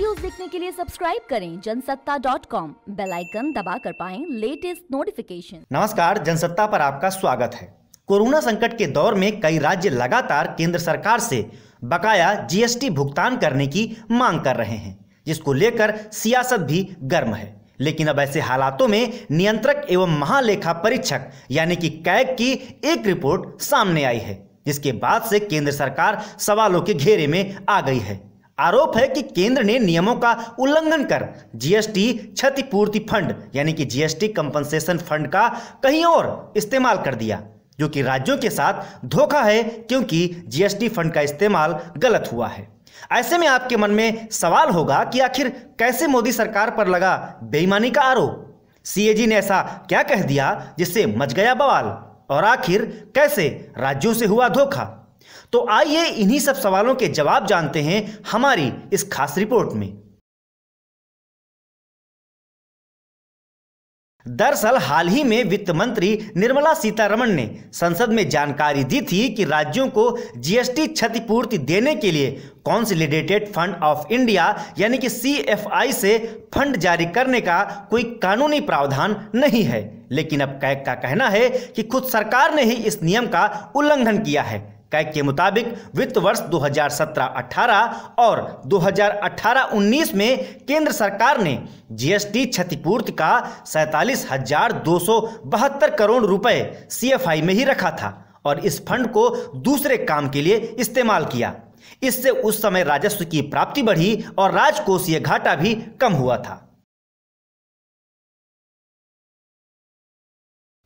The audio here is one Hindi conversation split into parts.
वीडियोस देखने के लिए सब्सक्राइब करें जनसत्ता.com, बेल आइकन दबाकर पाएं लेटेस्ट नोटिफिकेशन। नमस्कार, जनसत्ता पर आपका स्वागत है। कोरोना संकट के दौर में कई राज्य लगातार केंद्र सरकार से बकाया जीएसटी भुगतान करने की मांग कर रहे हैं, जिसको लेकर सियासत भी गर्म है। लेकिन अब ऐसे हालातों में नियंत्रक एवं महालेखा परीक्षक यानी कि कैग की एक रिपोर्ट सामने आई है, जिसके बाद से केंद्र सरकार सवालों के घेरे में आ गई है। आरोप है कि केंद्र ने नियमों का उल्लंघन कर जीएसटी क्षतिपूर्ति फंड यानी कि जीएसटी कंपनसेशन फंड का कहीं और इस्तेमाल कर दिया, जो कि राज्यों के साथ धोखा है, क्योंकि जीएसटी फंड का इस्तेमाल गलत हुआ है। ऐसे में आपके मन में सवाल होगा कि आखिर कैसे मोदी सरकार पर लगा बेईमानी का आरोप? सीएजी ने ऐसा क्या कह दिया जिससे मच गया बवाल, और आखिर कैसे राज्यों से हुआ धोखा? तो आइए इन्हीं सब सवालों के जवाब जानते हैं हमारी इस खास रिपोर्ट में। दरअसल हाल ही में वित्त मंत्री निर्मला सीतारमण ने संसद में जानकारी दी थी कि राज्यों को जीएसटी क्षतिपूर्ति देने के लिए कंसोलिडेटेड फंड ऑफ इंडिया यानी कि सीएफआई से फंड जारी करने का कोई कानूनी प्रावधान नहीं है। लेकिन अब कैग का कहना है कि खुद सरकार ने ही इस नियम का उल्लंघन किया है। कैग के मुताबिक वित्त वर्ष 2017-18 और 2018-19 में केंद्र सरकार ने जीएसटी क्षतिपूर्ति का 47,272 करोड़ रुपए सीएफआई में ही रखा था और इस फंड को दूसरे काम के लिए इस्तेमाल किया। इससे उस समय राजस्व की प्राप्ति बढ़ी और राजकोषीय घाटा भी कम हुआ था।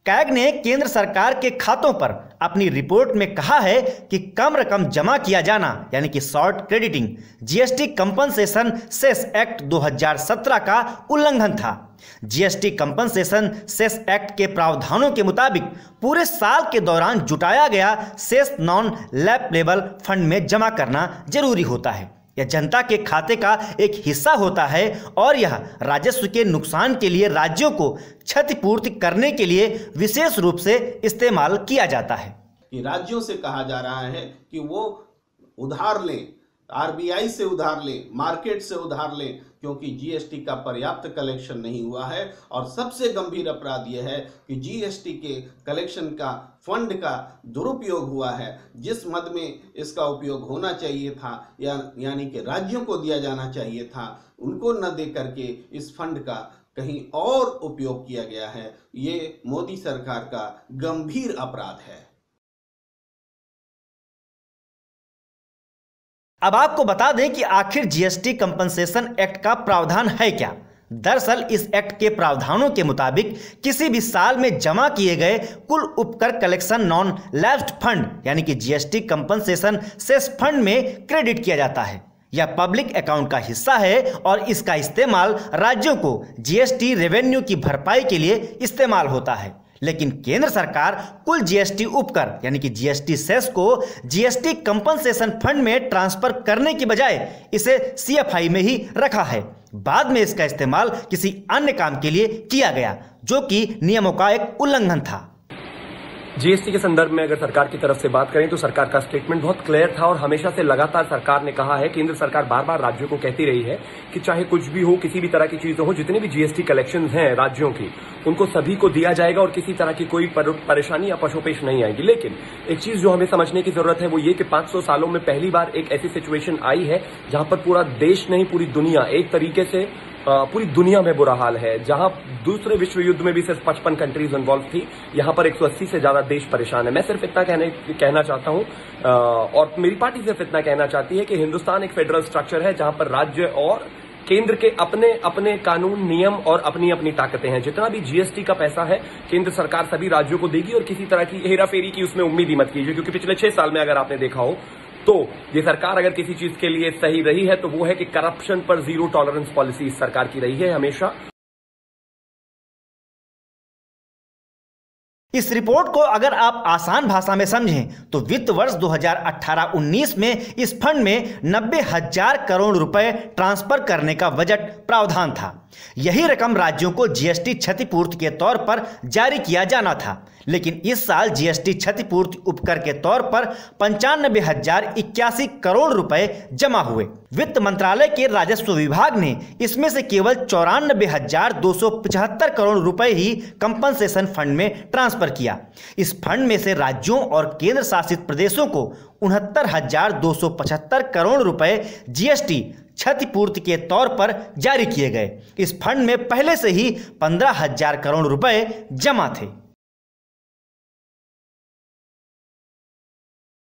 कैग ने केंद्र सरकार के खातों पर अपनी रिपोर्ट में कहा है कि कम रकम जमा किया जाना यानी कि short crediting GST compensation cess act 2017 का उल्लंघन था। जीएसटी कंपनसेशन सेस एक्ट के प्रावधानों के मुताबिक पूरे साल के दौरान जुटाया गया सेस नॉन लैप्लेबल फंड में जमा करना जरूरी होता है। यह जनता के खाते का एक हिस्सा होता है और यह राजस्व के नुकसान के लिए राज्यों को क्षतिपूर्ति करने के लिए विशेष रूप से इस्तेमाल किया जाता है। कि राज्यों से कहा जा रहा है कि वो उधार लें, आरबीआई से उधार लें, मार्केट से उधार लें, क्योंकि जीएसटी का पर्याप्त कलेक्शन नहीं हुआ है। और सबसे गंभीर अपराध यह है कि जीएसटी के कलेक्शन का फंड का दुरुपयोग हुआ है। जिस मद में इसका उपयोग होना चाहिए था यानी कि राज्यों को दिया जाना चाहिए था, उनको न दे करके इस फंड का कहीं और उपयोग किया गया है। ये मोदी सरकार का गंभीर अपराध है। अब आपको बता दें कि आखिर जीएसटी कंपनसेशन एक्ट का प्रावधान है क्या। दरअसल इस एक्ट के प्रावधानों के मुताबिक किसी भी साल में जमा किए गए कुल उपकर कलेक्शन नॉन लैप्स्ड फंड यानी कि जीएसटी कंपनसेशन सेस फंड में क्रेडिट किया जाता है। यह पब्लिक अकाउंट का हिस्सा है और इसका इस्तेमाल राज्यों को जीएसटी रेवेन्यू की भरपाई के लिए इस्तेमाल होता है। लेकिन केंद्र सरकार कुल जीएसटी उपकर यानी कि जीएसटी सेस को जीएसटी कंपनसेशन फंड में ट्रांसफर करने की बजाय इसे सीएफआई में ही रखा है। बाद में इसका इस्तेमाल किसी अन्य काम के लिए किया गया, जो कि नियमों का एक उल्लंघन था। जीएसटी के संदर्भ में अगर सरकार की तरफ से बात करें तो सरकार का स्टेटमेंट बहुत क्लियर था और हमेशा से लगातार सरकार ने कहा है, केंद्र सरकार बार बार राज्यों को कहती रही है कि चाहे कुछ भी हो, किसी भी तरह की चीज हो, जितने भी जीएसटी कलेक्शन हैं राज्यों की, उनको सभी को दिया जाएगा और किसी तरह की कोई परेशानी या पशोपेश नहीं आएगी। लेकिन एक चीज जो हमें समझने की जरूरत है वो ये कि 500 सालों में पहली बार एक ऐसी सिचुएशन आई है जहां पर पूरा देश नहीं, पूरी दुनिया, एक तरीके से पूरी दुनिया में बुरा हाल है। जहां दूसरे विश्व युद्ध में भी सिर्फ 55 कंट्रीज इन्वॉल्व थी, यहां पर 180 से ज्यादा देश परेशान है। मैं सिर्फ इतना कहना चाहता हूं और मेरी पार्टी सिर्फ इतना कहना चाहती है कि हिंदुस्तान एक फेडरल स्ट्रक्चर है जहां पर राज्य और केंद्र के अपने अपने कानून, नियम और अपनी अपनी ताकतें हैं। जितना भी जीएसटी का पैसा है केंद्र सरकार सभी राज्यों को देगी और किसी तरह की हेराफेरी की उसमें उम्मीद ही मत कीजिए, क्योंकि पिछले 6 साल में अगर आपने देखा हो तो ये सरकार अगर किसी चीज के लिए सही रही है तो वो है कि करप्शन पर जीरो टॉलरेंस पॉलिसी इस सरकार की रही है हमेशा। इस रिपोर्ट को अगर आप आसान भाषा में समझें तो वित्त वर्ष 2018-19 में इस फंड में 90,000 करोड़ रुपए ट्रांसफर करने का बजट प्रावधान था। यही रकम राज्यों को जीएसटी क्षतिपूर्ति के तौर पर जारी किया जाना था, लेकिन इस साल जीएसटी क्षतिपूर्ति उपकर के तौर पर 95,081 करोड़ रुपए जमा हुए, वित्त मंत्रालय के राजस्व विभाग ने इसमें से केवल 94,275 करोड़ रुपए ही कंपनसेशन फंड में ट्रांसफर किया। इस फंड में से राज्यों और केंद्र शासित प्रदेशों को 69,275 करोड़ रुपए जीएसटी क्षतिपूर्ति के तौर पर जारी किए गए। इस फंड में पहले से ही 15,000 करोड़ रुपए जमा थे।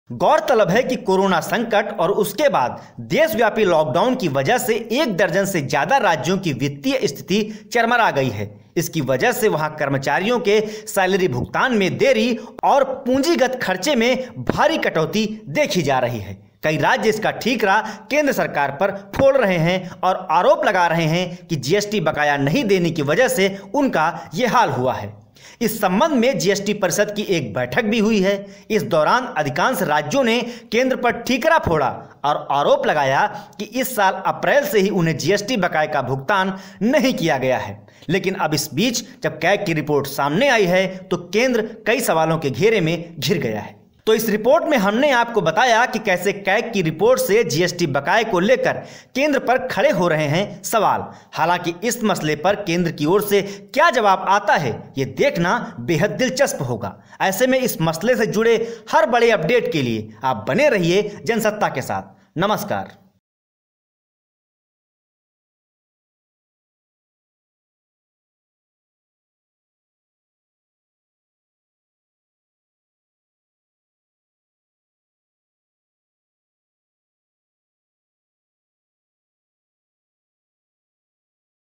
गौरतलब है कि कोरोना संकट और उसके बाद देशव्यापी लॉकडाउन की वजह से 1 दर्जन से ज्यादा राज्यों की वित्तीय स्थिति चरमरा गई है। इसकी वजह से वहां कर्मचारियों के सैलरी भुगतान में देरी और पूंजीगत खर्चे में भारी कटौती देखी जा रही है। कई राज्य इसका ठीकरा केंद्र सरकार पर फोड़ रहे हैं और आरोप लगा रहे हैं कि जीएसटी बकाया नहीं देने की वजह से उनका ये हाल हुआ है। इस संबंध में जीएसटी परिषद की एक बैठक भी हुई है। इस दौरान अधिकांश राज्यों ने केंद्र पर ठीकरा फोड़ा और आरोप लगाया कि इस साल अप्रैल से ही उन्हें जीएसटी बकाये का भुगतान नहीं किया गया है। लेकिन अब इस बीच जब कैग की रिपोर्ट सामने आई है तो केंद्र कई सवालों के घेरे में घिर गया है। तो इस रिपोर्ट में हमने आपको बताया कि कैसे कैग की रिपोर्ट से जीएसटी बकाये को लेकर केंद्र पर खड़े हो रहे हैं सवाल। हालांकि इस मसले पर केंद्र की ओर से क्या जवाब आता है ये देखना बेहद दिलचस्प होगा। ऐसे में इस मसले से जुड़े हर बड़े अपडेट के लिए आप बने रहिए जनसत्ता के साथ। नमस्कार।